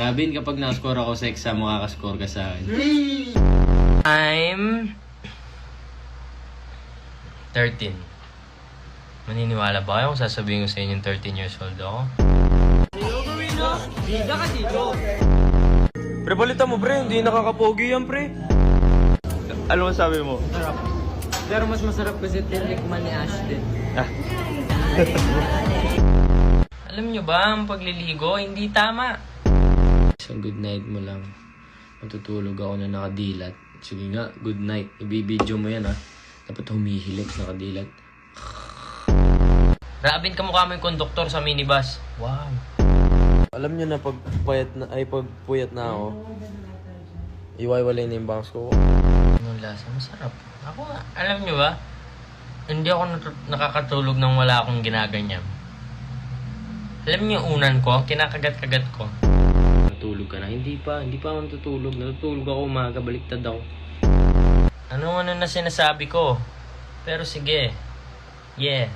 Robin, kapag na-score ako sa exam, makakascore ka sa akin. I'm 13. Maniniwala ba kayo kung sasabihin ko sa inyo 13 years old ako? Bida ka dito. Pre, balita mo pre, hindi nakakapogi yan pre. Ano masabi mo? Sarap. Pero mas masarap kasi tinikman ni Ashton. Alam nyo ba, ang pagliligo, hindi tama. Isang good night mo lang. Matutulog ako na nakadilat. Sige nga, good night. Ibibidyo mo yan ha. Dapat humihilik nakadilat. Robin, kamukha mo yung konduktor sa minibus. Wow. Alam niyo na pag puyat na ako, iwaiwalay na yung bangs ko. Anong lasa? Masarap. Ako, alam nyo ba, hindi ako nakakatulog nang wala akong ginaganyan. Alam niyo yung unan ko, kinakagat-kagat ko. Natulog ka na? Hindi pa ako natutulog. Natutulog ako umaga, baliktad ako. Ano na sinasabi ko? Pero sige. Yeah.